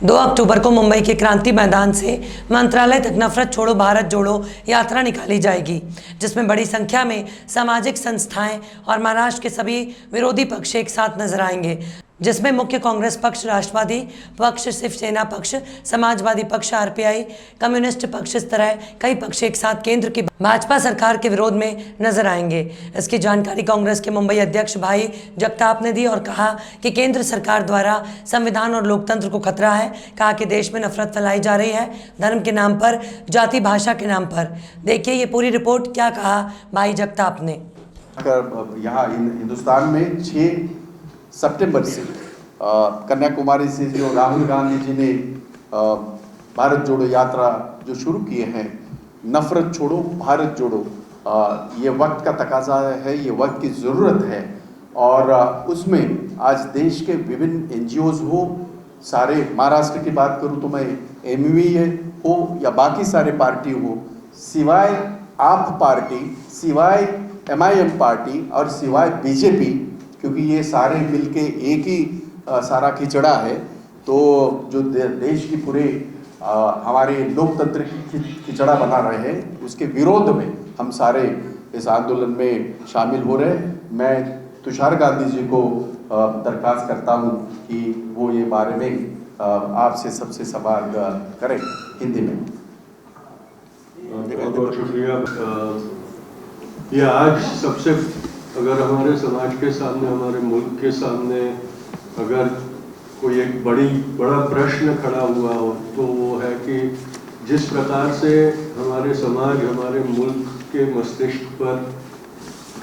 2 अक्टूबर को मुंबई के क्रांति मैदान से मंत्रालय तक नफरत छोड़ो भारत जोड़ो यात्रा निकाली जाएगी, जिसमें बड़ी संख्या में सामाजिक संस्थाएं और महाराष्ट्र के सभी विरोधी पक्ष एक साथ नजर आएंगे, जिसमें मुख्य कांग्रेस पक्ष, राष्ट्रवादी पक्ष, शिवसेना पक्ष, समाजवादी पक्ष, आरपीआई, कम्युनिस्ट पक्ष, इस तरह कई पक्ष एक साथ केंद्र की भाजपा सरकार के विरोध में नजर आएंगे। इसकी जानकारी कांग्रेस के मुंबई अध्यक्ष भाई जगताप ने दी और कहा कि केंद्र सरकार द्वारा संविधान और लोकतंत्र को खतरा है। कहा कि देश में नफरत फैलाई जा रही है, धर्म के नाम पर, जाति भाषा के नाम पर। देखिए ये पूरी रिपोर्ट, क्या कहा भाई जगताप ने। यहाँ हिंदुस्तान में 6 सितंबर से कन्याकुमारी से जो राहुल गांधी जी ने भारत जोड़ो यात्रा जो शुरू किए हैं, नफरत छोड़ो भारत जोड़ो, ये वक्त का तकाजा है, ये वक्त की ज़रूरत है। और उसमें आज देश के विभिन्न एनजीओज हो, सारे महाराष्ट्र की बात करूँ तो मैं एमवीए हो या बाकी सारे पार्टी हो, सिवाय आप पार्टी, सिवाय एमआईएम पार्टी और सिवाय बीजेपी, क्योंकि ये सारे मिलके एक ही सारा खिचड़ा है। तो जो देश की पूरे हमारे लोकतंत्र की खिचड़ा बना रहे हैं, उसके विरोध में हम सारे इस आंदोलन में शामिल हो रहे हैं। मैं तुषार गांधी जी को दरख्वास्त करता हूं कि वो ये बारे में आपसे सबसे सवाल करें हिंदी में। बहुत बहुत शुक्रिया। ये आज सबसे, अगर हमारे समाज के सामने, हमारे मुल्क के सामने अगर कोई एक बड़ा प्रश्न खड़ा हुआ हो तो वो है कि जिस प्रकार से हमारे समाज, हमारे मुल्क के मस्तिष्क पर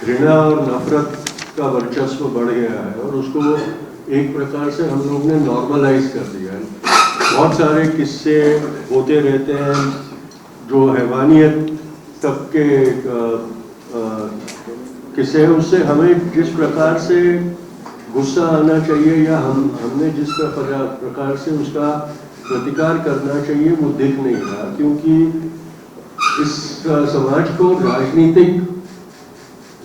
घृणा और नफरत का वर्चस्व बढ़ गया है और उसको एक प्रकार से हम लोग ने नॉर्मलाइज कर दिया है। बहुत सारे किस्से होते रहते हैं जो हैवानियत तक के किस्से, उससे हमें जिस प्रकार से गुस्सा आना चाहिए या हमने जिस प्रकार से उसका प्रतिकार करना चाहिए वो दिख नहीं रहा, क्योंकि इस समाज को राजनीतिक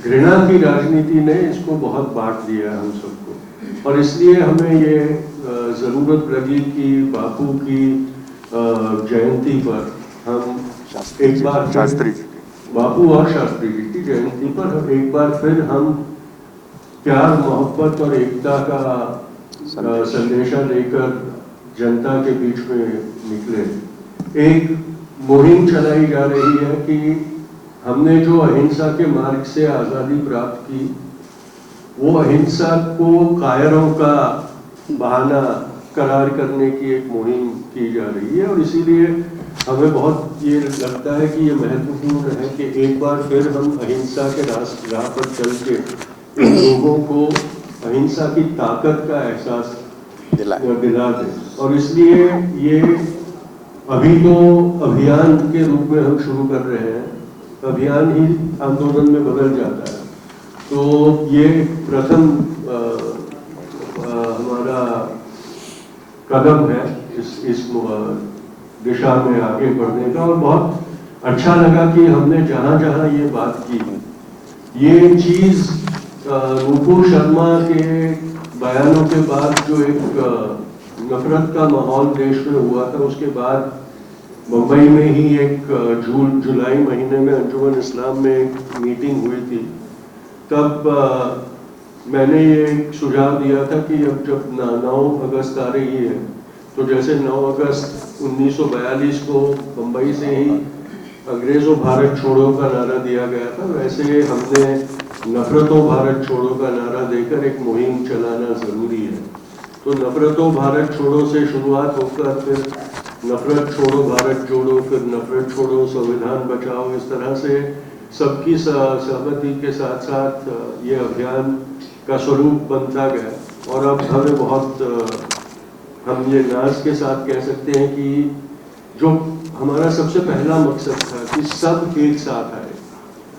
घृणा की राजनीति ने इसको बहुत बांट दिया है हम सबको। और इसलिए हमें ये ज़रूरत लगी कि बापू की जयंती पर हम एक बार बापू और शास्त्री जी की जयंती पर हम एक बार फिर हम प्यार, मोहब्बत और एकता का संदेशा लेकर जनता के बीच में निकले। एक मुहिम चलाई जा रही है कि हमने जो अहिंसा के मार्ग से आज़ादी प्राप्त की, वो अहिंसा को कायरों का बहाना करार करने की एक मुहिम की जा रही है। और इसीलिए हमें बहुत ये लगता है कि ये महत्वपूर्ण है कि एक बार फिर हम अहिंसा के राह पर चल के इन लोगों को अहिंसा की ताकत का एहसास दिला दें। और इसलिए ये अभी तो अभियान के रूप में हम शुरू कर रहे हैं, अभियान ही आंदोलन में बदल जाता है। तो ये प्रथम हमारा कदम है इस दिशा में आगे बढ़ने का। और बहुत अच्छा लगा कि हमने जहाँ जहाँ ये बात की, ये चीज़ नुपुर शर्मा के बयानों के बाद जो एक नफरत का माहौल देश में हुआ था, उसके बाद मुंबई में ही एक जुलाई महीने में अंजुमन इस्लाम में एक मीटिंग हुई थी। तब मैंने ये सुझाव दिया था कि अब जब 9 अगस्त आ रही है, तो जैसे 9 अगस्त 1942 को मुंबई से ही अंग्रेज़ों भारत छोड़ो का नारा दिया गया था, वैसे हमने नफरतों भारत छोड़ो का नारा देकर एक मुहिम चलाना ज़रूरी है। तो नफरतों भारत छोड़ो से शुरुआत होकर फिर नफरत छोड़ो भारत जोड़ो, फिर नफरत छोड़ो संविधान बचाओ, इस तरह से सबकी सहमति के साथ साथ ये अभियान का स्वरूप बनता गया। और अब हमें बहुत हम ये नाज के साथ कह सकते हैं कि जो हमारा सबसे पहला मकसद था कि सब एक साथ आए,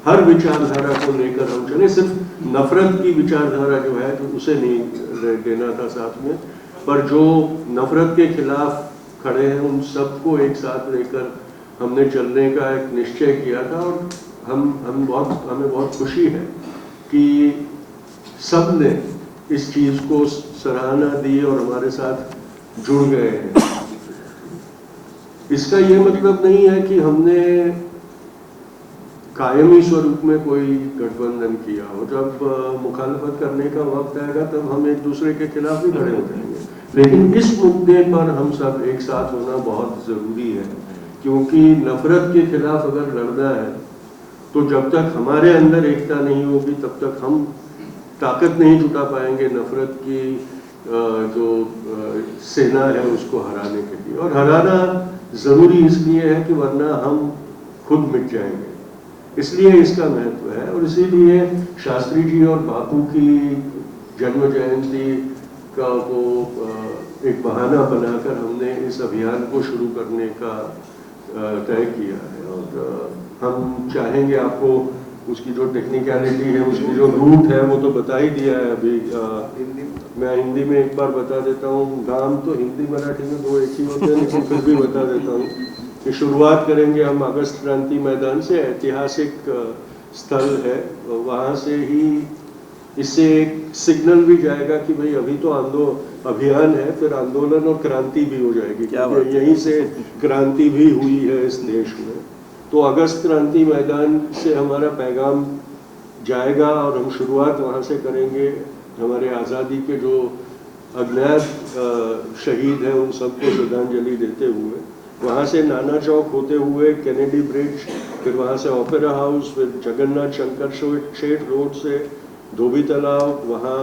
हर विचारधारा को लेकर हम चले। सिर्फ नफरत की विचारधारा जो है तो उसे नहीं देना था साथ में, पर जो नफरत के खिलाफ खड़े हैं उन सबको एक साथ लेकर हमने चलने का एक निश्चय किया था। और हमें बहुत खुशी है कि सब ने इस चीज़ को सराहना दी और हमारे साथ जुड़ गए हैं। इसका ये मतलब नहीं है कि हमने कायमी स्वरूप में कोई गठबंधन किया हो। जब मुखालफत करने का वक्त आएगा तब हम एक दूसरे के खिलाफ भी खड़े हो जाएंगे, लेकिन इस मुद्दे पर हम सब एक साथ होना बहुत जरूरी है, क्योंकि नफरत के खिलाफ अगर लड़ना है तो जब तक हमारे अंदर एकता नहीं होगी तब तक हम ताकत नहीं जुटा पाएंगे नफरत की जो सेना है उसको हराने के लिए। और हराना जरूरी इसलिए है कि वरना हम खुद मिट जाएंगे, इसलिए इसका महत्व है। और इसीलिए शास्त्री जी और बापू की जन्म जयंती का वो एक बहाना बनाकर हमने इस अभियान को शुरू करने का तय किया है। और हम चाहेंगे आपको उसकी जो टेक्निकलिटी है, उसकी जो रूट है वो तो बता ही दिया है अभी। मैं हिंदी में एक बार बता देता हूँ, नाम तो हिंदी मराठी में दो एक ही होते हैं, लेकिन फिर भी बता देता हूँ कि शुरुआत करेंगे हम अगस्त क्रांति मैदान से। ऐतिहासिक स्थल है, वहाँ से ही इससे एक सिग्नल भी जाएगा कि भाई अभी तो अभियान है, फिर आंदोलन और क्रांति भी हो जाएगी, क्योंकि यहीं से क्रांति भी हुई है इस देश में। तो अगस्त क्रांति मैदान से हमारा पैगाम जाएगा और हम शुरुआत वहाँ से करेंगे। हमारे आज़ादी के जो अज्ञात शहीद हैं उन सबको श्रद्धांजलि देते हुए वहाँ से नाना चौक होते हुए कैनेडी ब्रिज, फिर वहाँ से ओपेरा हाउस, फिर जगन्नाथ शंकर शेठ रोड से धोबी तालाब, वहाँ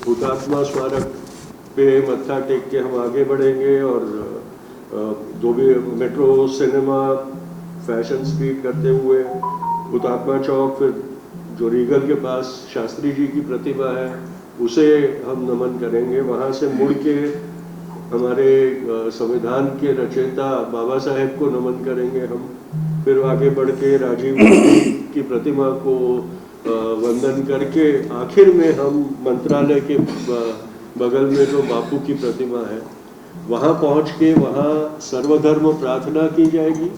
हुतात्मा स्मारक पे मत्था टेक के हम आगे बढ़ेंगे और धोबी मेट्रो सिनेमा फैशन स्ट्रीट करते हुए हुतात्मा चौक, फिर जो रीगल के पास शास्त्री जी की प्रतिमा है उसे हम नमन करेंगे। वहाँ से मुड़ के हमारे संविधान के रचयिता बाबा साहेब को नमन करेंगे हम, फिर आगे बढ़ के राजीव गांधी की प्रतिमा को वंदन करके आखिर में हम मंत्रालय के बगल में जो बापू की प्रतिमा है वहाँ पहुँच के वहाँ सर्वधर्म प्रार्थना की जाएगी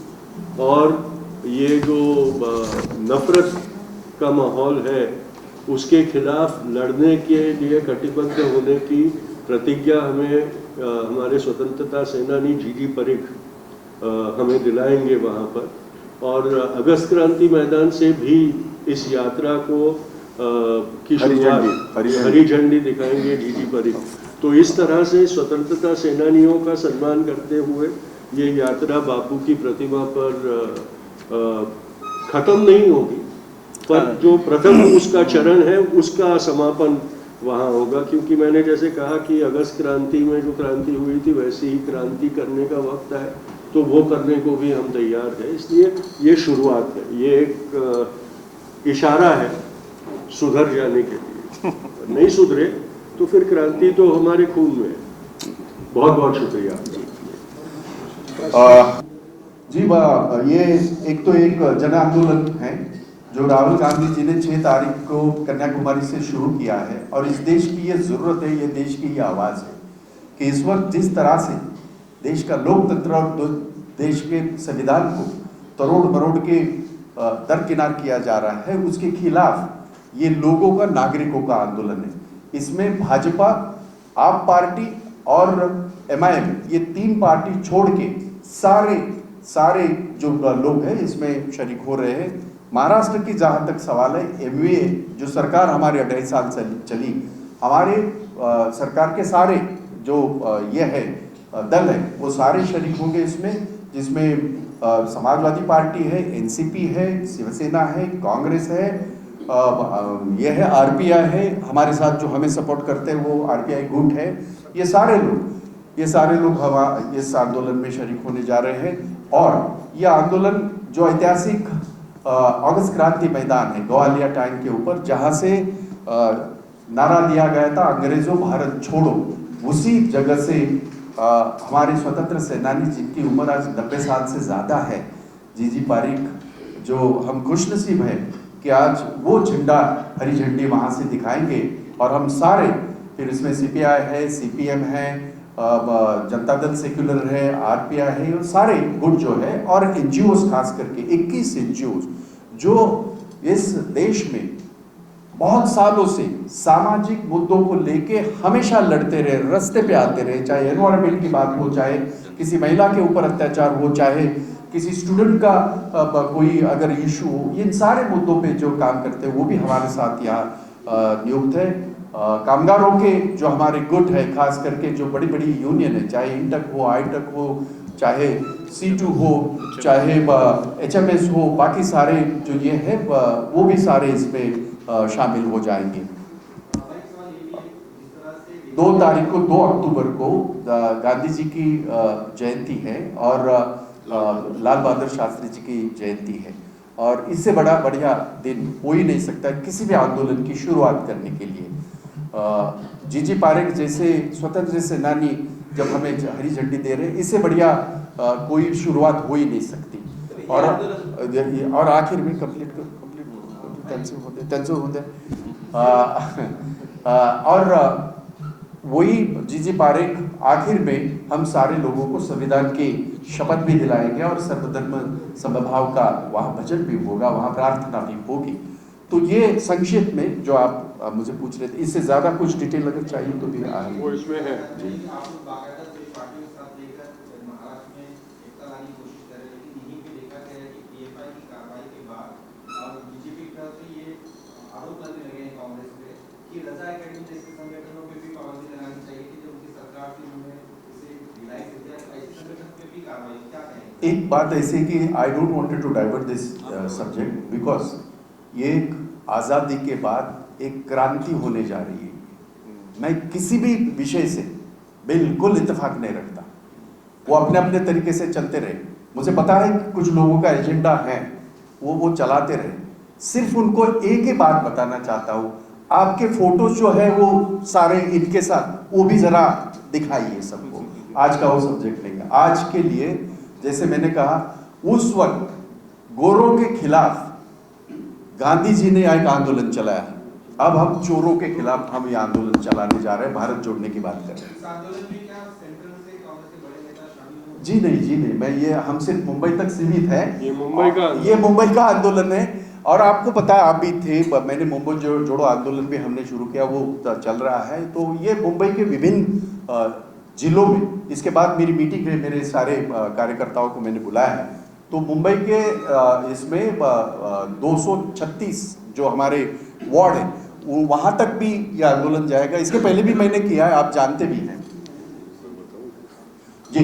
और ये जो नफरत का माहौल है उसके खिलाफ लड़ने के लिए कटिबद्ध होने की प्रतिज्ञा हमें हमारे स्वतंत्रता सेनानी जीजी परीख हमें दिलाएंगे वहाँ पर। और अगस्त क्रांति मैदान से भी इस यात्रा को की शुरुआत हरी झंडी दिखाएंगे जीजी परीख। तो इस तरह से स्वतंत्रता सेनानियों का सम्मान करते हुए ये यात्रा बापू की प्रतिमा पर खत्म नहीं होगी, पर जो प्रथम उसका चरण है उसका समापन वहाँ होगा। क्योंकि मैंने जैसे कहा कि अगस्त क्रांति में जो क्रांति हुई थी वैसी ही क्रांति करने का वक्त है, तो वो करने को भी हम तैयार हैं। इसलिए ये शुरुआत है, ये एक इशारा है सुधर जाने के लिए। नहीं सुधरे तो फिर क्रांति तो हमारे खून में है। बहुत बहुत शुक्रिया। जी ये एक जन आंदोलन है जो राहुल गांधी जी ने 6 तारीख को कन्याकुमारी से शुरू किया है और इस देश की ये जरूरत है, ये देश की ये आवाज़ है कि इस वक्त जिस तरह से देश का लोकतंत्र और देश के संविधान को तोड़ मरोड़ के दरकिनार किया जा रहा है, उसके खिलाफ ये लोगों का, नागरिकों का आंदोलन है। इसमें भाजपा, आप पार्टी और MIM ये 3 पार्टी छोड़ के सारे जो लोग हैं इसमें शरीक हो रहे हैं। महाराष्ट्र की जहाँ तक सवाल है, MVA जो सरकार हमारे 2.5 साल से चली, हमारे सरकार के सारे जो ये है दल है वो सारे शरीक होंगे इसमें, जिसमें समाजवादी पार्टी है, NCP है, शिवसेना है, कांग्रेस है, ये है RPI है, हमारे साथ जो हमें सपोर्ट करते हैं वो RPI गुट है। ये सारे लोग हम इस आंदोलन में शरीक होने जा रहे हैं। और यह आंदोलन जो ऐतिहासिक अगस्त क्रांति मैदान है ग्वालियर टैंक के ऊपर, जहाँ से नारा दिया गया था अंग्रेजों भारत छोड़ो, उसी जगह से हमारे स्वतंत्र सेनानी जिनकी उम्र आज 90 साल से ज़्यादा है, जीजी पारीख, जो हम खुशनसीब हैं कि आज वो झंडा, हरी झंडी वहाँ से दिखाएंगे। और हम सारे, फिर इसमें CPI है, CPM है, जनता दल सेक्युलर है, RPI है, और सारे गुट जो है, और NGOs खास करके 21 NGOs जो इस देश में बहुत सालों से सामाजिक मुद्दों को लेके हमेशा लड़ते रहे, रास्ते पे आते रहे, चाहे एनवायरमेंट की बात हो, चाहे किसी महिला के ऊपर अत्याचार हो, चाहे किसी स्टूडेंट का कोई अगर इशू हो, इन सारे मुद्दों पे जो काम करते हैं वो भी हमारे साथ यहाँ नियुक्त है। कामगारों के जो हमारे गुट है, खास करके जो बड़ी बड़ी यूनियन है, चाहे इंटक हो, आईटक हो, चाहे C2 हो, चाहे HMS हो, बाकी सारे जो ये है वो भी सारे इसमें शामिल हो जाएंगे। 2 तारीख को 2 अक्टूबर को गांधी जी की जयंती है और लाल बहादुर शास्त्री जी की जयंती है, और इससे बड़ा बढ़िया दिन हो ही नहीं सकता किसी भी आंदोलन की शुरुआत करने के लिए। जीजी पारेख जैसे स्वतंत्र सेनानी जब हमें हरी झंडी दे रहे, इससे बढ़िया कोई शुरुआत हो ही नहीं सकती। और आखिर में कंप्लीट होते और वही जीजी पारेख आखिर में हम सारे लोगों को संविधान की शपथ भी दिलाएंगे और सर्वधर्म समभाव का वहाँ भजन भी होगा, वहाँ प्रार्थना भी होगी। तो ये संक्षेप में जो आप मुझे पूछ रहे थे, इससे ज्यादा कुछ डिटेल अगर चाहिए तो भी वो इसमें है जी। एक बात ऐसे कि I don't wanted to divert this subject because ये एक आज़ादी के बाद एक क्रांति होने जा रही है। मैं किसी भी विषय से बिल्कुल इत्तेफाक नहीं रखता, वो अपने अपने तरीके से चलते रहे। मुझे पता है कि कुछ लोगों का एजेंडा है, वो चलाते रहे। सिर्फ उनको एक ही बात बताना चाहता हूँ, आपके फोटोज जो है वो सारे इनके साथ वो भी जरा दिखाइए सबको। आज का वो सब्जेक्ट नहीं है। आज के लिए जैसे मैंने कहा, उस वक्त गोरों के खिलाफ गांधी जी ने एक आंदोलन चलाया, अब हम चोरों के खिलाफ हम ये आंदोलन चलाने जा रहे हैं, भारत जोड़ने की बात कर रहे हैं। जी नहीं, मैं ये हम सिर्फ मुंबई तक सीमित है। ये मुंबई का आंदोलन है। और आपको पता है, आप भी थे, मैंने मुंबई जोड़ो आंदोलन भी हमने शुरू किया, वो चल रहा है। तो ये मुंबई के विभिन्न जिलों में, इसके बाद मेरी मीटिंग है, मेरे सारे कार्यकर्ताओं को मैंने बुलाया है। तो मुंबई के इसमें 236 जो हमारे वार्ड है, वहाँ तक भी ये आंदोलन जाएगा। इसके पहले भी मैंने किया है, आप जानते भी हैं जी।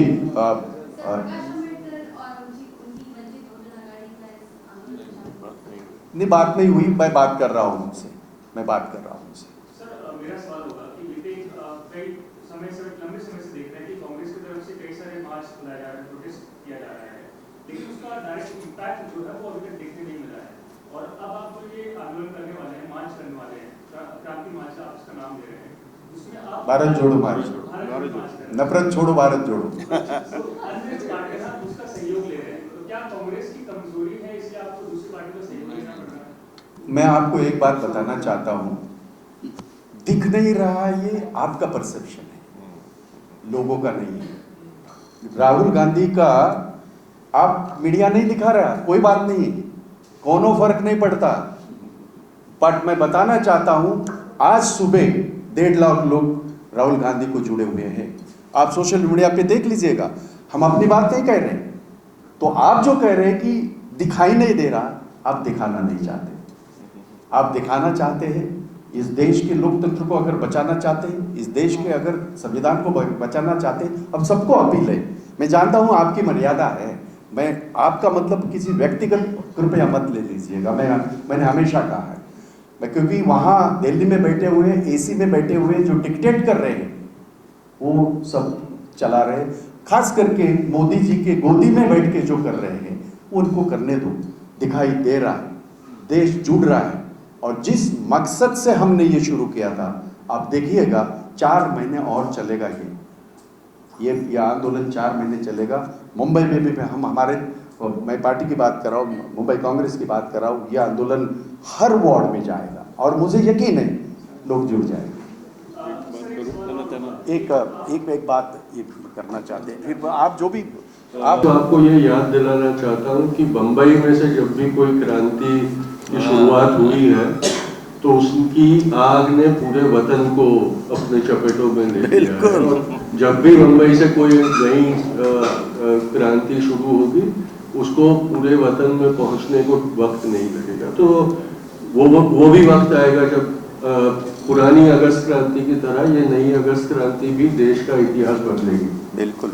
नहीं, बात नहीं हुई, मैं बात कर रहा हूँ उनसे, सर, मेरा सवाल होगा कि बीते कई लंबे समय से देख रहे हैं कि कांग्रेस की तरफ से कई सारे मार्च बुलाए जा रहे हैं, प्रोटेस्ट किया जा रहा है, लेकिन उसका डायरेक्ट इम्पैक्ट जो है वो अभी तक देखने नहीं मिल रहा है। और अब आप जो ये आंदोलन करने वाले हैं, मार्च करने वाले हैं, क्रांति मार्च आप उसका नाम दे रहे हैं, उसमें आप भारत जोड़ो मार्च, नफरत छोड़ो भारत जोड़ो। अन्य पार्टियां उसका सहयोग ले रहे हैं, तो क्या कांग्रेस की कमजोरी है, इसलिए आपको दूसरी पार्टी का सहयोग लेना पड़ रहा है? मैं आपको एक बात बताना चाहता हूँ, दिख नहीं रहा, ये आपका परसेप्शन है, लोगों का नहीं है। राहुल गांधी का आप मीडिया नहीं दिखा रहा, कोई बात नहीं, कोनो फर्क नहीं पड़ता। बट मैं बताना चाहता हूं, आज सुबह 1.5 लाख लोग राहुल गांधी को जुड़े हुए हैं। आप सोशल मीडिया पे देख लीजिएगा, हम अपनी बात नहीं कह रहे। तो आप जो कह रहे हैं कि दिखाई नहीं दे रहा, आप दिखाना नहीं चाहते। आप दिखाना चाहते हैं, इस देश के लोकतंत्र को अगर बचाना चाहते हैं, इस देश के अगर संविधान को बचाना चाहते हैं, अब सबको अपील है। मैं जानता हूं आपकी मर्यादा है, मैं आपका मतलब किसी व्यक्तिगत कृपया मत ले लीजिएगा। मैंने हमेशा कहा है, मैं क्योंकि वहाँ दिल्ली में बैठे हुए, AC में बैठे हुए जो डिक्टेट कर रहे हैं, वो सब चला रहे, खास करके मोदी जी के गोदी में बैठ के जो कर रहे हैं, उनको करने दो। दिखाई दे रहा है, देश जुड़ रहा है, और जिस मकसद से हमने ये शुरू किया था, आप देखिएगा 4 महीने और चलेगा ये आंदोलन 4 महीने चलेगा। मुंबई में भी मैं पार्टी की बात कर रहा हूँ, मुंबई कांग्रेस की बात कर रहा हूँ, ये आंदोलन हर वार्ड में जाएगा, और मुझे यकीन है लोग जुड़ जाएंगे। एक बात ये करना चाहते हैं, फिर आप जो भी आपको ये याद दिलाना चाहता हूँ कि बम्बई में से जब भी कोई क्रांति की शुरुआत हुई है, तो उसकी आग ने पूरे वतन को अपने चपेटों में ले लिया है। और जब भी मुंबई से कोई नई क्रांति शुरू होगी, उसको पूरे वतन में पहुंचने को वक्त नहीं लगेगा। तो वो भी वक्त आएगा जब पुरानी अगस्त क्रांति की तरह ये नई अगस्त क्रांति भी देश का इतिहास बदलेगी। बिल्कुल।